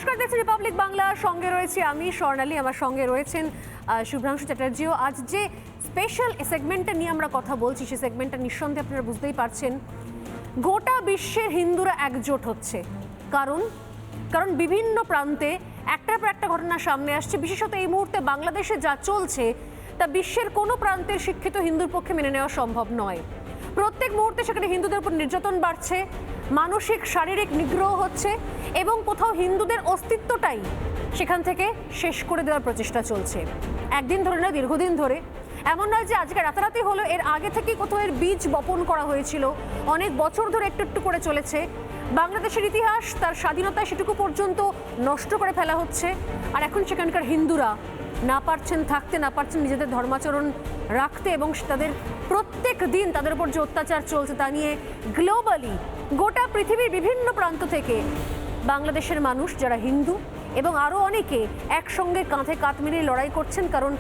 নমস্কার, দেখছি রিপাবলিক বাংলা। সঙ্গে রয়েছে আমি স্বর্ণালী, আমার সঙ্গে রয়েছেন শুভ্রাংশু চ্যাটার্জিও। আজ যে স্পেশাল সেগমেন্টটা নিয়ে আমরা কথা বলছি, সেই সেগমেন্টটা নিঃসন্দেহে আপনারা বুঝতেই পারছেন, গোটা বিশ্বের হিন্দুরা একজোট হচ্ছে। কারণ বিভিন্ন প্রান্তে একটার পর একটা ঘটনা সামনে আসছে। বিশেষত এই মুহূর্তে বাংলাদেশে যা চলছে তা বিশ্বের কোনো প্রান্তের শিক্ষিত হিন্দুর পক্ষে মেনে নেওয়া সম্ভব নয়। প্রত্যেক মুহূর্তে সেখানে হিন্দুদের উপর নির্যাতন বাড়ছে, মানসিক শারীরিক নিগ্রহ হচ্ছে এবং কোথাও হিন্দুদের অস্তিত্বটাই সেখান থেকে শেষ করে দেওয়ার প্রচেষ্টা চলছে। একদিন ধরে নয়, দীর্ঘদিন ধরে। এমন নয় যে আজকে রাতারাতি হলো, এর আগে থেকেই কোথাও এর বীজ বপন করা হয়েছিল। অনেক বছর ধরে একটু একটু করে চলেছে। বাংলাদেশের ইতিহাস, তার স্বাধীনতা, সেটুকু পর্যন্ত নষ্ট করে ফেলা হচ্ছে। আর এখন সেখানকার হিন্দুরা না পারছেন থাকতে, না পারছেন নিজেদের ধর্মাচরণ রাখতে, এবং তাদের প্রত্যেক দিন তাদের উপর যে অত্যাচার চলছে তা নিয়ে গ্লোবালি গোটা পৃথিবীর বিভিন্ন প্রান্ত থেকে বাংলাদেশের মানুষ যারা হিন্দু এবং আরও অনেকে একসঙ্গে কাঁধে কাঁধ মিলিয়ে লড়াই করছেন। কারণ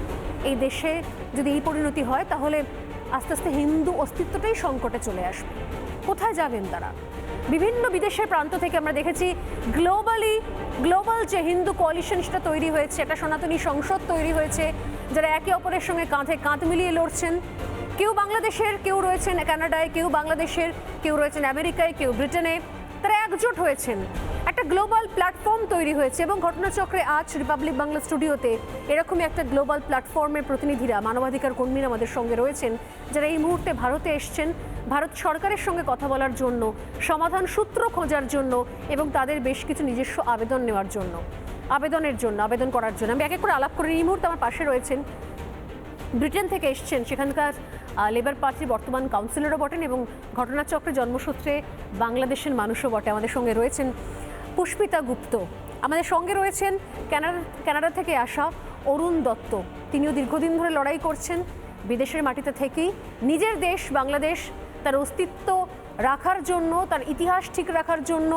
এই দেশে যদি এই পরিণতি হয় তাহলে আস্তে আস্তে হিন্দু অস্তিত্বটাই সংকটে চলে আসবে। কোথায় যাবেন তারা? বিভিন্ন বিদেশের প্রান্ত থেকে আমরা দেখেছি গ্লোবাল যে হিন্দু কোয়ালিশন সেটা তৈরি হয়েছে, একটা সনাতনী সংসদ তৈরি হয়েছে, যারা একে অপরের সঙ্গে কাঁধে কাঁধ মিলিয়ে লড়ছেন। কেউ বাংলাদেশের, কেউ রয়েছেন কানাডায়, কেউ বাংলাদেশের, কেউ রয়েছেন আমেরিকায়, কেউ ব্রিটেনে। তারা একজোট হয়েছেন, একটা গ্লোবাল প্ল্যাটফর্ম তৈরি হয়েছে। এবং ঘটনাচক্রে আজ রিপাবলিক বাংলা স্টুডিওতে এরকমই একটা গ্লোবাল প্ল্যাটফর্মের প্রতিনিধিরা, মানবাধিকার কর্মীরা আমাদের সঙ্গে রয়েছেন, যারা এই মুহূর্তে ভারতে এসছেন ভারত সরকারের সঙ্গে কথা বলার জন্য, সমাধান সূত্র খোঁজার জন্য এবং তাদের বেশ কিছু নিজস্ব আবেদন করার জন্য। আমি এক এক করে আলাপ করে এই মুহূর্তে আমার পাশে রয়েছেন ব্রিটেন থেকে এসছেন, সেখানকার লেবার পার্টির বর্তমান কাউন্সিলরও বটেন এবং ঘটনাচক্রে জন্মসূত্রে বাংলাদেশের মানুষও বটে। আমাদের সঙ্গে রয়েছেন পুষ্পিতা গুপ্ত। আমাদের সঙ্গে রয়েছেন কানাডা থেকে আসা অরুণ দত্ত। তিনিও দীর্ঘদিন ধরে লড়াই করছেন বিদেশের মাটিতে থেকেই নিজের দেশ বাংলাদেশ, তার অস্তিত্ব রাখার জন্য, তার ইতিহাস ঠিক রাখার জন্য,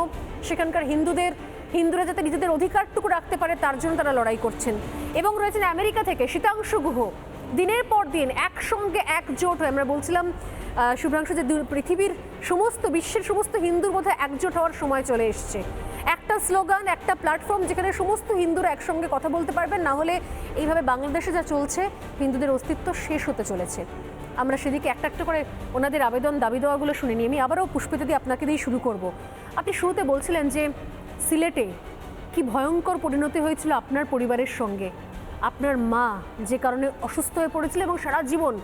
সেখানকার হিন্দুরা যাতে নিজেদের অধিকারটুকু রাখতে পারে তার জন্য তারা লড়াই করছেন। এবং রয়েছেন আমেরিকা থেকে শীতাংশু গুহ। দিনের পর দিন একসঙ্গে একজোট হয়ে, আমরা বলছিলাম শুভ্রাংশু যে পৃথিবীর সমস্ত বিশ্বের সমস্ত হিন্দুর মধ্যে একজোট হওয়ার সময় চলে এসছে। একটা স্লোগান, একটা প্ল্যাটফর্ম যেখানে সমস্ত হিন্দুরা একসঙ্গে কথা বলতে পারবেন। না হলে এইভাবে বাংলাদেশে যা চলছে হিন্দুদের অস্তিত্ব শেষ হতে চলেছে। আমরা সেদিকে একটা একটা করে ওনাদের আবেদন দাবি দেওয়াগুলো শুনে নিই। আমি আবারও পুষ্পিতা দিয়ে আপনাকে দিয়ে শুরু করব। আপনি শুরুতে বলছিলেন যে সিলেটে কি ভয়ঙ্কর পরিণতি হয়েছিল আপনার পরিবারের সঙ্গে। আপনার মা যে কারণে অসুস্থ হয়ে পড়েছিল এবং সারা জীবন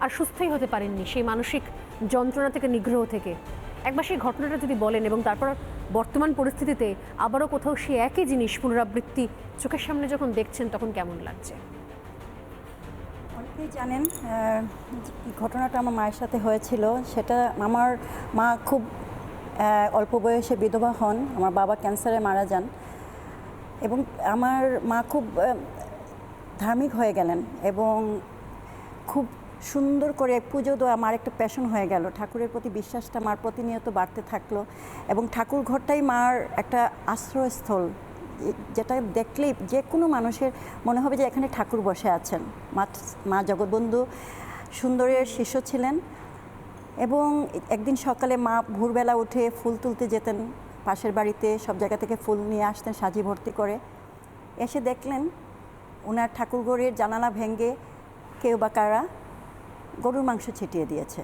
আর সুস্থই হতে পারেননি সেই মানসিক যন্ত্রণা থেকে, নিগ্রহ থেকে। একবার সেই ঘটনাটা যদি বলেন, এবং তারপর বর্তমান পরিস্থিতিতে আবারও কোথাও সেই একই জিনিস পুনরাবৃত্তি চোখের সামনে যখন দেখছেন তখন কেমন লাগছে? অনেকেই জানেন ঘটনাটা আমার মায়ের সাথে হয়েছিল। সেটা আমার মা খুব অল্প বয়সে বিধবা হন, আমার বাবা ক্যান্সারে মারা যান এবং আমার মা খুব ধার্মিক হয়ে গেলেন এবং খুব সুন্দর করে পুজো দেওয়া আমার একটা প্যাশন হয়ে গেল। ঠাকুরের প্রতি বিশ্বাসটা মার প্রতিনিয়ত বাড়তে থাকলো এবং ঠাকুর ঘরটাই মার একটা আশ্রয়স্থল, যেটা দেখলেই যে কোনো মানুষের মনে হবে যে এখানে ঠাকুর বসে আছেন। মা জগৎবন্ধু সুন্দরের শিষ্য ছিলেন এবং একদিন সকালে মা ভোরবেলা উঠে ফুল তুলতে যেতেন পাশের বাড়িতে, সব জায়গা থেকে ফুল নিয়ে আসতেন সাজি ভর্তি করে। এসে দেখলেন ওনার ঠাকুরঘরের জানালা ভেঙে কেউ বা কারা গরুর মাংস ছিটিয়ে দিয়েছে।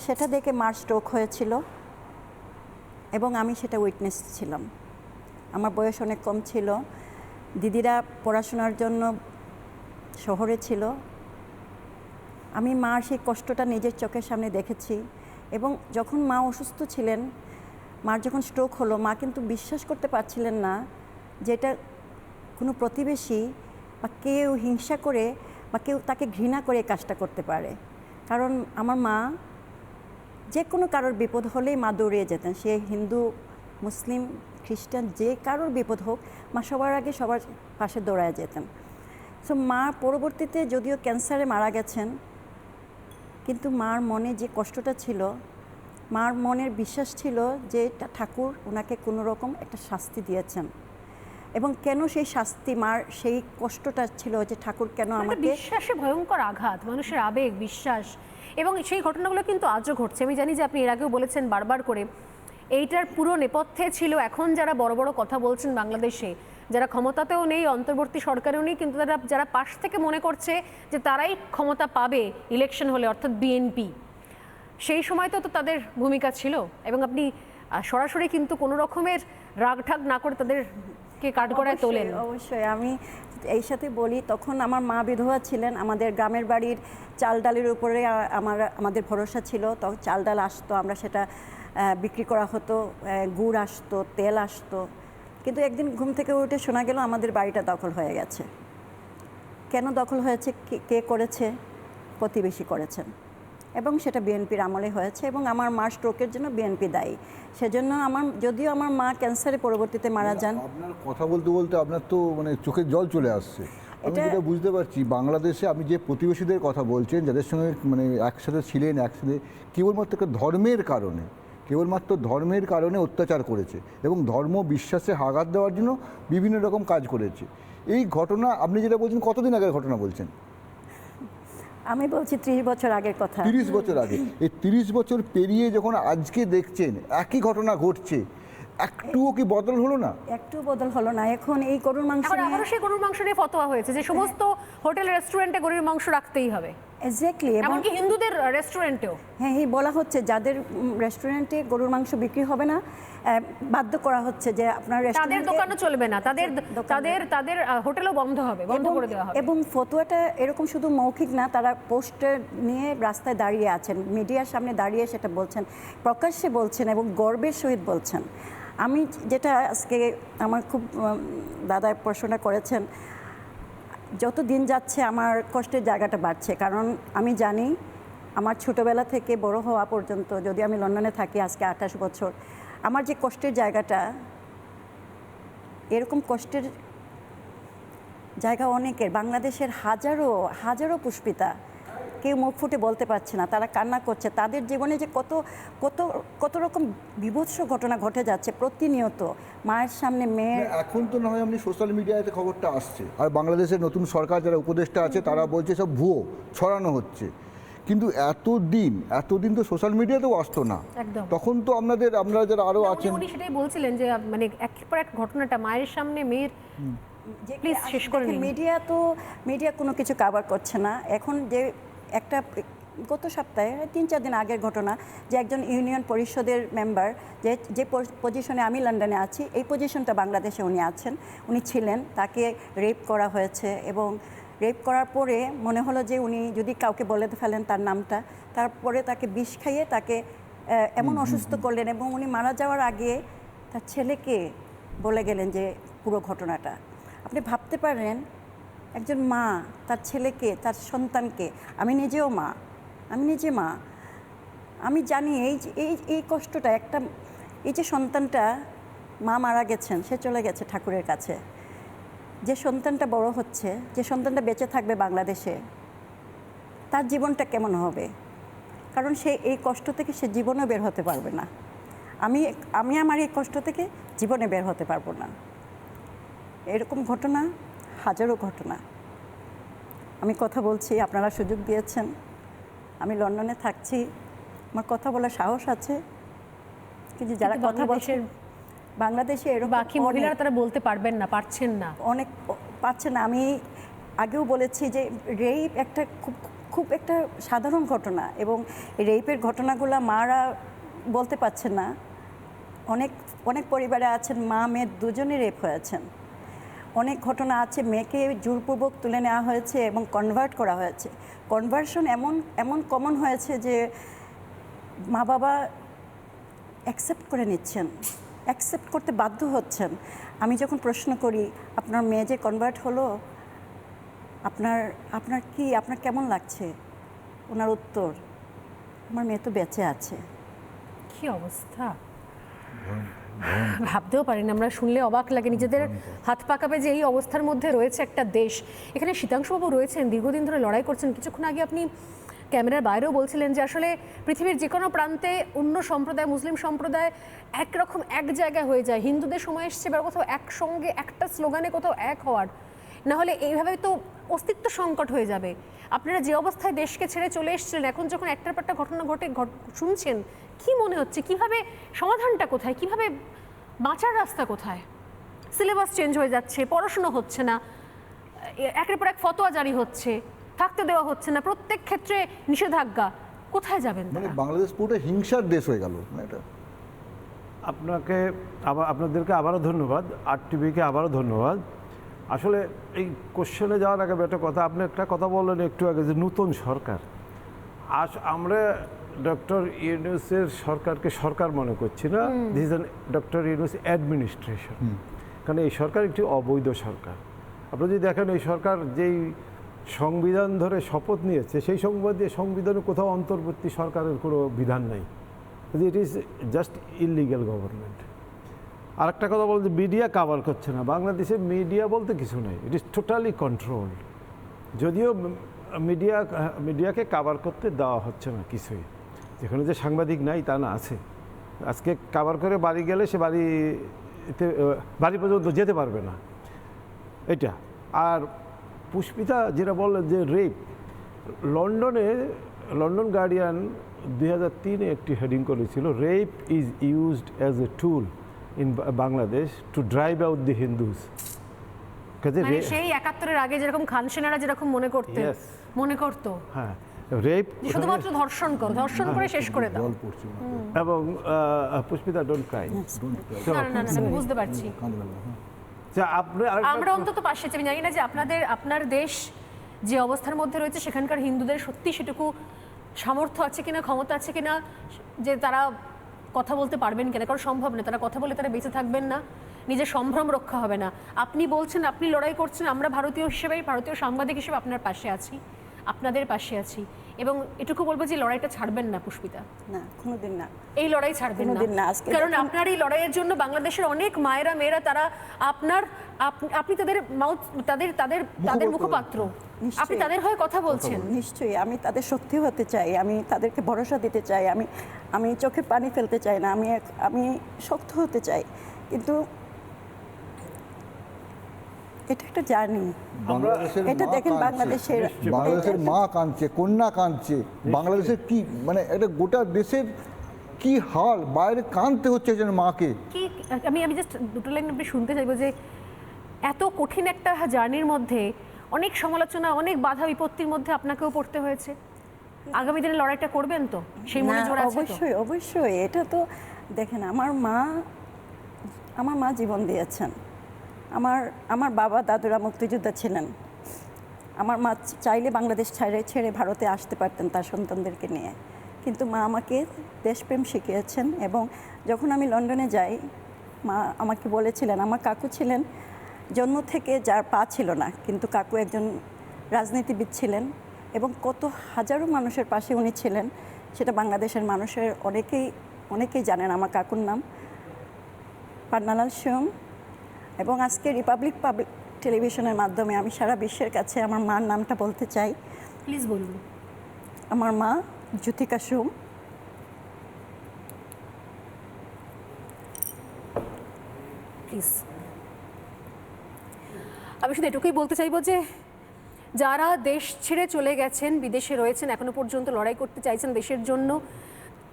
সেটা দেখে মার স্ট্রোক হয়েছিল এবং আমি সেটা উইটনেস ছিলাম। আমার বয়স অনেক কম ছিল, দিদিরা পড়াশোনার জন্য শহরে ছিল। আমি মার সেই কষ্টটা নিজের চোখের সামনে দেখেছি এবং যখন মা অসুস্থ ছিলেন, মার যখন স্ট্রোক হলো, মা কিন্তু বিশ্বাস করতে পারছিলেন না যে এটা কোনো প্রতিবেশী বা কেউ হিংসা করে বা কেউ তাকে ঘৃণা করে এই কাজটা করতে পারে। কারণ আমার মা যে কোনো কারোর বিপদ হলেই মা দৌড়িয়ে যেতেন। সে হিন্দু, মুসলিম, খ্রিস্টান, যে কারোর বিপদ হোক মা সবার আগে সবার পাশে দৌড়ায় যেতেন। সো মা পরবর্তীতে যদিও ক্যান্সারে মারা গেছেন, কিন্তু মার মনে যে কষ্টটা ছিল, মার মনের বিশ্বাস ছিল যে ঠাকুর ওনাকে কোনো রকম একটা শাস্তি দিয়েছেন। এবং কেন সেই শাস্তি, মার সেই কষ্টটা ছিল যে ঠাকুর কেন আমাকে, বিশ্বাসে ভয়ঙ্কর আঘাত, মানুষের আবেগ, বিশ্বাস, এবং সেই ঘটনাগুলো কিন্তু আজও ঘটছে। আমি জানি যে আপনি এর আগেও বলেছেন বারবার করে এইটার পুরো নেপথ্যে ছিল এখন যারা বড় বড় কথা বলছেন বাংলাদেশে, যারা ক্ষমতাতেও নেই, অন্তর্বর্তী সরকারেও নেই, কিন্তু যারা পাশ থেকে মনে করছে যে তারাই ক্ষমতা পাবে ইলেকশন হলে, অর্থাৎ বিএনপি, সেই সময় তো তাদের ভূমিকা ছিল। এবং আপনি সরাসরি কিন্তু কোনো রকমের রাগঢাক না করে তাদেরকে কাঠগড়ায় তোলেন। অবশ্যই আমি এই সাথে বলি, তখন আমার মা বিধবা ছিলেন, আমাদের গ্রামের বাড়ির চাল ডালের উপরে আমাদের ভরসা ছিল। তো চাল ডাল আসতো, আমরা সেটা বিক্রি করা হতো, গুড় আসতো, তেল আসতো। কিন্তু একদিন ঘুম থেকে উঠে শোনা গেল আমাদের বাড়িটা দখল হয়ে গেছে। কেন দখল হয়েছে, কে করেছে? প্রতিবেশী করেছেন, এবং সেটা বিএনপির আমলে হয়েছে। এবং আমার মার স্ট্রোকের জন্য বিএনপি দায়ী। সেজন্য যদিও আমার মা ক্যান্সারে পরবর্তীতে মারা যান। আপনার কথা বলতে বলতে আপনার তো মানে চোখের জল চলে আসছে। আমি যেটা বুঝতে পারছি, বাংলাদেশে আপনি যে প্রতিবেশীদের কথা বলছেন, যাদের সঙ্গে মানে একসাথে ছিলেন, একসাথে কেবলমাত্র ধর্মের কারণে অত্যাচার করেছে এবং ধর্ম বিশ্বাসে আঘাত দেওয়ার জন্য বিভিন্ন রকম কাজ করেছে। এই ঘটনা আপনি যেটা বলছেন, কতদিন আগের ঘটনা বলছেন? আমি বলছি 30 বছর আগের কথা। 30 বছর আগে। এই 30 বছর পেরিয়ে যখন আজকে দেখছেন একই ঘটনা ঘটছে, একটুও কি বদল হলো না? একটু বদল হলো না। এখন এই গরুর মাংস এখন আবারও সেই গরুর মাংস নিয়ে ফতোয়া হয়েছে যে সমস্ত হোটেল রেস্টুরেন্টে গরুর মাংস রাখতেই হবে, এক্স্যাক্টলি, এমনকি হিন্দুদের রেস্টুরেন্টেও। হ্যাঁ, এই বলা হচ্ছে যাদের রেস্টুরেন্টে গরুর মাংস বিক্রি হবে না, বাধ্য করা হচ্ছে যে আপনার তাদের রেস্টুরেন্টে দোকানও চলবে না, তাদের হোটেলও বন্ধ হবে, বন্ধ করে দেওয়া হবে। এবং ফতোয়াটা এরকম শুধু মৌখিক না, তারা পোস্টার নিয়ে রাস্তায় দাঁড়িয়ে আছেন, মিডিয়ার সামনে দাঁড়িয়ে সেটা বলছেন, প্রকাশ্যে বলছেন এবং গর্বের সহিত বলছেন। আমি যেটা আজকে আমার খুব দাদা প্রশ্নটা করেছেন, যত দিন যাচ্ছে আমার কষ্টের জায়গাটা বাড়ছে। কারণ আমি জানি আমার ছোটোবেলা থেকে বড় হওয়া পর্যন্ত, যদি আমি লন্ডনে থাকি আজকে 28 বছর, আমার যে কষ্টের জায়গাটা, এরকম কষ্টের জায়গা অনেকের, বাংলাদেশের হাজারো হাজারো পুষ্পিতা, কেউ মুখ ফুটে বলতে পারছে না, তারা কান্না করছে। তাদের জীবনে যে কত কত কত রকম বিভৎস ঘটনা ঘটে যাচ্ছে প্রতিনিয়ত, মায়ের সামনে মেয়ের। এখন তো না হয় আপনি সোশ্যাল মিডিয়াতে খবরটা আসছে, আর বাংলাদেশের নতুন সরকার যারা উপদেষ্টা আছে তারা বলছে সব ভুয়ো ছড়ানো হচ্ছে। কিন্তু এতদিন তো সোশ্যাল মিডিয়াতেও আসতো না। তখন তো আপনারা যারা আরও আছেন, উনি সেটাই বলছিলেন যে মানে একের পর এক ঘটনাটা মায়ের সামনে মেয়ের। প্লিজ শেষ করে নিন। মিডিয়া কোনো কিছু কভার করছে না। এখন যে একটা গত সপ্তাহে 3-4 দিন আগের ঘটনা, যে একজন ইউনিয়ন পরিষদের মেম্বার, যে পজিশনে আমি লন্ডনে আছি, এই পজিশনটা বাংলাদেশে উনি ছিলেন, তাকে রেপ করা হয়েছে। এবং রেপ করার পরে মনে হলো যে উনি যদি কাউকে বলে ফেলেন তার নামটা, তারপরে তাকে বিষ খাইয়ে তাকে এমন অসুস্থ করলেন, এবং উনি মারা যাওয়ার আগে তার ছেলেকে বলে গেলেন যে পুরো ঘটনাটা। আপনি ভাবতে পারেন, একজন মা তার ছেলেকে, তার সন্তানকে, আমি নিজে মা, আমি জানি এই কষ্টটা একটা, এই যে সন্তানটা, মা মারা গেছেন, সে চলে গেছে ঠাকুরের কাছে, যে সন্তানটা বড় হচ্ছে, যে সন্তানটা বেঁচে থাকবে বাংলাদেশে, তার জীবনটা কেমন হবে? কারণ সে এই কষ্ট থেকে সে জীবনেও বের হতে পারবে না। আমি আমার এই কষ্ট থেকে জীবনে বের হতে পারবো না। এরকম ঘটনা হাজারো ঘটনা। আমি কথা বলছি, আপনারা সুযোগ দিয়েছেন, আমি লন্ডনে থাকছি, আমার কথা বলার সাহস আছে, কিন্তু যারা কথা বলছেন বাংলাদেশে এরকম বাকি মহিলারা তারা বলতে পারছেন না, অনেক পারছে না। আমি আগেও বলেছি যে রেপ একটা খুব একটা সাধারণ ঘটনা, এবং রেপের ঘটনাগুলো মারা বলতে পারছেন না। অনেক পরিবারে আছেন মা মেয়ে দুজনে রেপ হয়েছেন। অনেক ঘটনা আছে মেয়েকে জোরপূর্বক তুলে নেওয়া হয়েছে এবং কনভার্ট করা হয়েছে। কনভার্সন এমন কমন হয়েছে যে মা বাবা অ্যাকসেপ্ট করে নিচ্ছেন, অ্যাকসেপ্ট করতে বাধ্য হচ্ছেন। আমি যখন প্রশ্ন করি, আপনার মেয়ে যে কনভার্ট হলো, আপনার কেমন লাগছে? ওনার উত্তর, আমার মেয়ে তো বেঁচে আছে। কি অবস্থা, ভাবতেও পারি না, আমরা শুনলে অবাক লাগে, নিজেদের হাত পাকাবে যে এই অবস্থার মধ্যে রয়েছে একটা দেশ। এখানে শীতাংশুবাবু রয়েছেন, দীর্ঘদিন ধরে লড়াই করছেন। কিছুক্ষণ আগে আপনি ক্যামেরার বাইরেও বলছিলেন যে আসলে পৃথিবীর যে কোনো প্রান্তে অন্য সম্প্রদায়, মুসলিম সম্প্রদায় একরকম এক জায়গায় হয়ে যায়, হিন্দুদের সময় এসছে এবার কোথাও একসঙ্গে একটা স্লোগানে কোথাও এক হওয়ার। না হলে এইভাবে তো অস্তিত্ব সংকট হয়ে যাবে। আপনারা যে অবস্থায় দেশকে ছেড়ে চলে এসেছিলেন, এখন যখন একটার পর একটা ঘটনা শুনছেন, কি মনে হচ্ছে, কিভাবে সমাধানটা কোথায়, কিভাবে বাঁচার রাস্তা কোথায়? সিলেবাস চেঞ্জ হয়ে যাচ্ছে, পড়াশুনো হচ্ছে না, একের পর এক ফতোয়া জারি হচ্ছে, থাকতে দেওয়া হচ্ছে না, প্রত্যেক ক্ষেত্রে নিষেধাজ্ঞা, কোথায় যাবেন মানে তারা? বাংলাদেশ পুরোটা হিংসার দেশ হয়ে গেল এটা। আপনাদেরকে আবারও ধন্যবাদ, আরটিভিকে আবারও ধন্যবাদ। আসলে এই কোশ্চেনে যাওয়ার আগে একটা কথা, আপনি একটা কথা বললেন একটু আগে যে নতুন সরকার। আমরা ডক্টর ইউনূসের সরকারকে সরকার মনে করছি না, this is doctor Yunus administration. কারণ এই সরকার একটি অবৈধ সরকার। আপনি যদি দেখেন এই সরকার যেই সংবিধান ধরে শপথ নিয়েছে, সেই সংবিধানে কোথাও অন্তর্বর্তী সরকারের কোনো বিধান নাই। It is just illegal government. আর একটা কথা বলতে, মিডিয়া কাভার করছে না। বাংলাদেশে মিডিয়া বলতে কিছু নেই, ইট ইজ টোটালি কন্ট্রোলড। যদিও মিডিয়াকে কাভার করতে দেওয়া হচ্ছে না কিছুই। যেখানে যে সাংবাদিক নাই তা না, আছে। আজকে কাভার করে বাড়ি গেলে সে বাড়ি পর্যন্ত যেতে পারবে না, এটা। আর পুষ্পিতা যেটা বললেন যে রেপ, লন্ডন গার্ডিয়ান 2003-এ একটি হেডিং করেছিল, rape is used as a tool in Bangladesh to drive out the Hindus. মানে সেই 71-এর আগে যেরকম খান সেনারা যেরকম মনে করতো, হ্যাঁ, রেপ শুধুমাত্র ধর্ষণ করে শেষ করে দাও। এবং পুষ্পিতা, ডোন্ট ক্রাই। না, আমি বুঝতে পারছি। আমরা অন্তত পাশে আছি। আমি জানি না যে আপনার দেশ যে অবস্থার মধ্যে রয়েছে, সেখানকার হিন্দুদের সত্যি সেটুকু সামর্থ্য আছে কিনা, ক্ষমতা আছে কিনা, যে তারা কথা বলতে পারবেন কিনা, কারণ সম্ভব না। তারা কথা বলে তারা বেঁচে থাকবেন না, নিজের সম্ভ্রম রক্ষা হবে না। আপনি বলছেন, আপনি লড়াই করছেন, আমরা ভারতীয় হিসেবে, ভারতীয় সাংবাদিক হিসেবে আপনার পাশে আছি, আপনাদের পাশে আছি। এবং এটুকু বলবো যে লড়াইটা ছাড়বেন না পুষ্পিতা, না, কোনোদিন না। এই লড়াই ছাড়বেন না, কারণ আপনার এই লড়াইয়ের জন্য বাংলাদেশের অনেক মায়েরা মেয়েরা তারা আপনি তাদের মুখপাত্র, আপনি তাদের হয়ে কথা বলছেন। নিশ্চয়ই আমি তাদের শক্তি হতে চাই, আমি তাদেরকে ভরসা দিতে চাই, আমি চোখে পানি ফেলতে চাই না, আমি শক্ত হতে চাই। কিন্তু এটা একটা জার্নি। এটা দেখেন বাংলাদেশের মা কাঁদছে, কন্যা কাঁদছে, বাংলাদেশের কি মানে একটা গোটা দেশের কি হাল, বাইরে কাঁদতে হচ্ছে যেন মাকে। কি আমি জাস্ট দুটো লাইন আপনি শুনতে চাইবো যে এত কঠিন একটা জার্নির মধ্যে অনেক সমালোচনা, অনেক বাধা বিপত্তির মধ্যে আপনাকেও পড়তে হয়েছে। আগামী দিনে লড়াইটা করবেন তো? সেই মনে জোর আছে তো? অবশ্যই। এটা তো দেখেন, আমার মা জীবন দিয়েছেন। আমার বাবা দাদুরা মুক্তিযোদ্ধা ছিলেন। আমার মা চাইলে বাংলাদেশ ছেড়ে ভারতে আসতে পারতেন তার সন্তানদেরকে নিয়ে, কিন্তু মা আমাকে দেশপ্রেম শিখিয়েছেন। এবং যখন আমি লন্ডনে যাই, মা আমাকে বলেছিলেন, আমার কাকু ছিলেন জন্ম থেকে যার পা ছিল না, কিন্তু কাকু একজন রাজনীতিবিদ ছিলেন এবং কত হাজারো মানুষের পাশে উনি ছিলেন, সেটা বাংলাদেশের মানুষের অনেকেই জানেন। আমার কাকুর নাম পান্নালাল সোম। এবং আজকে রিপাবলিক টেলিভিশনের মাধ্যমে আমি সারা বিশ্বের কাছে আমার মার নামটা বলতে চাই। প্লিজ বলুন। আমার মা জ্যোতিকা সোম। প্লিজ, আমি শুধু এটুকুই বলতে চাইবো যে যারা দেশ ছেড়ে চলে গেছেন, বিদেশে রয়েছেন, এখনো পর্যন্ত লড়াই করতে চাইছেন দেশের জন্য,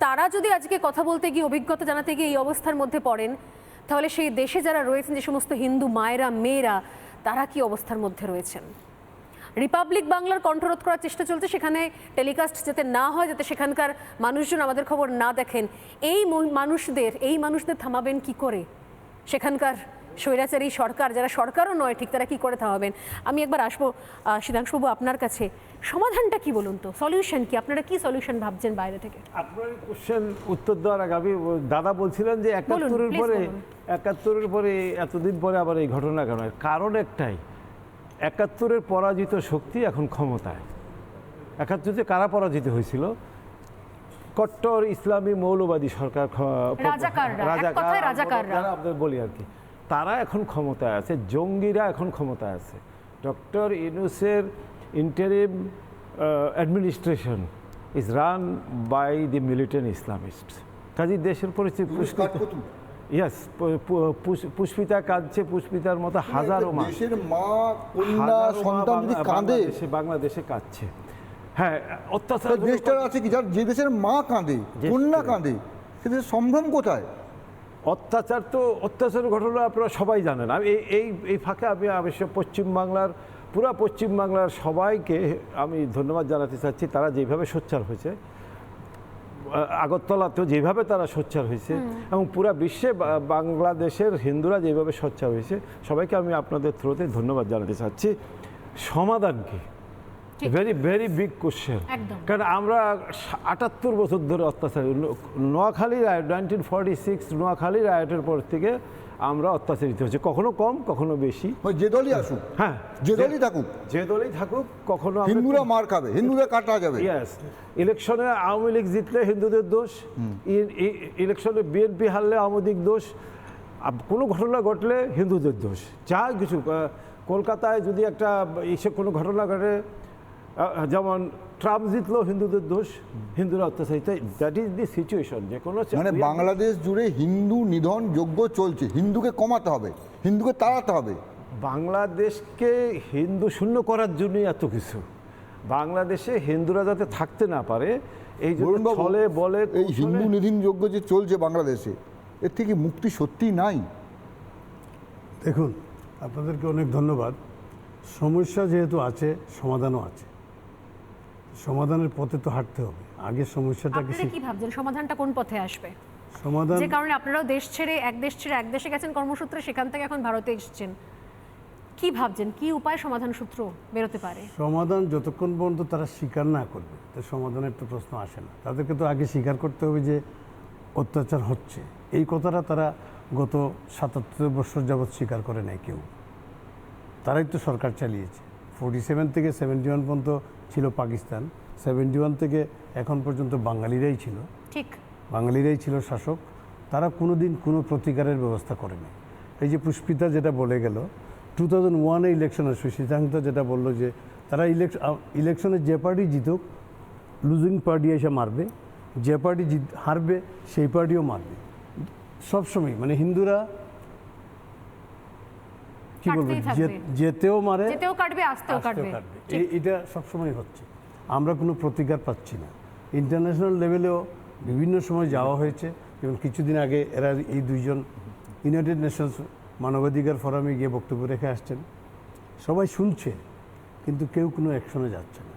তারা যদি আজকে কথা বলতে গিয়ে, অভিজ্ঞতা জানাতে গিয়ে এই অবস্থার মধ্যে পড়েন, তাহলে সেই দেশে যারা রয়েছেন, যে সমস্ত হিন্দু মায়েরা মেয়েরা, তারা কি অবস্থার মধ্যে রয়েছেন। রিপাবলিক বাংলার কণ্ঠরোধ করার চেষ্টা চলছে, সেখানে টেলিকাস্ট যাতে না হয়, যাতে সেখানকার মানুষজন আমাদের খবর না দেখেন। এই মানুষদের থামাবেন কি করে? সেখানকার স্বৈরাচারী সরকার, যারা সরকারও নয় ঠিক, তারা কি করে থামাবেন? আমি একবার আসবো সিদ্ধাংশুবাবু আপনার কাছে। সমাধানটা কি বলুন তো, সলিউশন কি? আপনারা কি সলিউশন ভাবছেন বাইরে থেকে? আপনার কোশ্চেন উত্তর দেওয়ার আগে আমি দাদা বলছিলেন যে 71-এর পরে এতদিন পরে আবার এই ঘটনা কেন? কারণ একটাই, 71-এর পরাজিত শক্তি এখন ক্ষমতায়। 71-তে কারা পরাজিত হয়েছিল? কট্টর ইসলামী মৌলবাদী সরকার, আপনাদের বলি আর কি, তারা এখন ক্ষমতায় আছে, জঙ্গিরা এখন ক্ষমতায় আছে। ডক্টর ইউনূসের interim administration is run by the militant Islamists. কাজী দেশের পরিস্থিতি ইয়েস, পুষ্পিতা কাঁদছে, পুষ্পিতার মতো হাজারো মা, দেশের মা কন্যা সন্তান যদি কাঁদে, বাংলাদেশে কাঁদছে। হ্যাঁ, অত্যাচার দেশটার আছে কি যার যে দেশের মা কাঁদে, কন্যা কাঁদে, সে দেশের সম্ভ্রম কোথায়? অত্যাচারের ঘটনা আপনারা সবাই জানেন। আমি এই ফাঁকে আমি অবশ্য পশ্চিমবাংলার সবাইকে আমি ধন্যবাদ জানাতে চাচ্ছি। তারা যেভাবে সোচ্চার হয়েছে, আগরতলাতেও যেভাবে তারা সোচ্চার হয়েছে, এবং পুরা বিশ্বে বাংলাদেশের হিন্দুরা যেভাবে সোচ্চার হয়েছে, সবাইকে আমি আপনাদের থ্রুতে ধন্যবাদ জানাতে চাচ্ছি। সমাধান কি? Very very big question. কারণ আমরা ৭৮ বছর ধরে অত্যাচার, নোয়াখালী রায়ট 1946 নোয়াখালী রায়টের পর থেকে আমরা অত্যাচারিত হচ্ছে, কখনো কম কখনো বেশি। যে দলই আসুক, হ্যাঁ, যে দলই থাকুক, কখনো হিন্দুরা মার খাবে, হিন্দুরা কাটা যাবে। ইয়েস, ইলেকশনে আওয়ামী লীগ জিতলে হিন্দুদের দোষ, ইলেকশনে বিএনপি হারলে আওয়ামী লীগ দোষ, কোনো ঘটনা ঘটলে হিন্দুদের দোষ। যা কিছু কলকাতায় যদি একটা কোনো ঘটনা ঘটে, যেমন ট্রাম্প জিতলো, হিন্দুদের দোষ, হিন্দুরা অত্যাচারিত। That is the situation. যে কোনো মানে বাংলাদেশ জুড়ে হিন্দু নিধন যজ্ঞ চলছে। হিন্দুকে কমাতে হবে, হিন্দুকে তাড়াতে হবে। বাংলাদেশকে হিন্দু শূন্য করার জন্যই এত কিছু। বাংলাদেশে হিন্দুরা যাতে থাকতে না পারে, এই জন্য ছলে বলে এই হিন্দু নিধন যজ্ঞ যে চলছে বাংলাদেশে, এর থেকে মুক্তি সত্যি নাই। দেখুন, আপনাদেরকে অনেক ধন্যবাদ। সমস্যা যেহেতু আছে, সমাধানও আছে। সমাধানের পথে তো হাঁটতে হবে। আগে সমস্যাটাকে কি ভাবছেন সমাধানটা কোন পথে আসবে? সমাধান, যে কারণে আপনারাও দেশ ছেড়ে এক দেশে গেছেন কর্মসূত্রে, সেখান থেকে এখন ভারতে এসেছেন, কি ভাবছেন কি উপায় সমাধান সূত্র বেরোতে পারে? সমাধান যতক্ষণ পর্যন্ত তারা স্বীকার না করবে, তো সমাধানের তো প্রশ্ন আসে না। তাদেরকে তো আগে স্বীকার করতে হবে যে অত্যাচার হচ্ছে। এই কথাটা তারা গত ৭৭ বছর যাবৎ স্বীকার করে নাই কেউ। তারাই তো সরকার চালিয়েছে। 47 থেকে 71 পর্যন্ত ছিল পাকিস্তান, 71 থেকে এখন পর্যন্ত বাঙালিরাই ছিল, ঠিক বাঙালিরাই ছিল শাসক। তারা কোনো দিন কোনো প্রতিকারের ব্যবস্থা করেনি। এই যে পুষ্পিতা যেটা বলে গেল, 2001 ইলেকশনে সুশীতাঙ্ক যেটা বললো যে তারা ইলেকশনে যে পার্টি জিতুক, লুজিং পার্টি এসে মারবে, যে পার্টি হারবে সেই পার্টিও মারবে সবসময়। মানে হিন্দুরা কি বলবো, যেতেও মারে, যেতেও কাটবে, আসতেও কাটবে। এটা সবসময় হচ্ছে। আমরা কোনো প্রতিকার পাচ্ছি না। ইন্টারন্যাশনাল লেভেলেও বিভিন্ন সময় যাওয়া হয়েছে। যেমন কিছুদিন আগে এরা এই দুইজন ইউনাইটেড নেশনস মানবাধিকার ফোরামে গিয়ে বক্তব্য রেখে আসছেন। সবাই শুনছে, কিন্তু কেউ কোনো অ্যাকশনে যাচ্ছে না।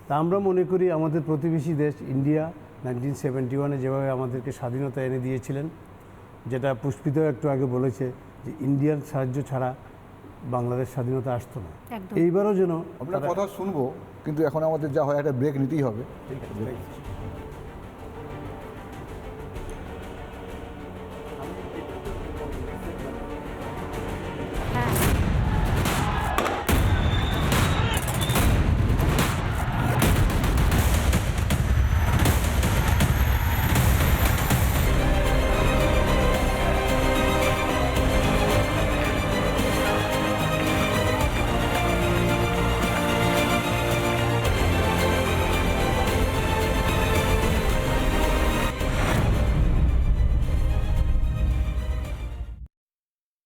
তা আমরা মনে করি আমাদের প্রতিবেশী দেশ ইন্ডিয়া 1971-এ যেভাবে আমাদেরকে স্বাধীনতা এনে দিয়েছিলেন, যেটা পুষ্পিতাও একটু আগে বলেছে যে ইন্ডিয়ার সাহায্য ছাড়া বাংলাদেশ স্বাধীনতা আসতো না। এইবারও যেন আমরা কথা শুনবো, কিন্তু এখন আমাদের যা হয় একটা ব্রেক নিতেই হবে।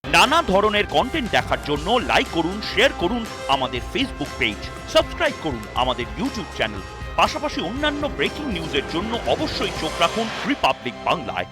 নানা ধরনের কন্টেন্ট দেখার জন্য লাইক করুন, শেয়ার করুন আমাদের ফেসবুক পেজ, সাবস্ক্রাইব করুন আমাদের ইউটিউব চ্যানেল। পাশাপাশি অন্যান্য ব্রেকিং নিউজের জন্য অবশ্যই চোখ রাখুন রিপাবলিক বাংলায়।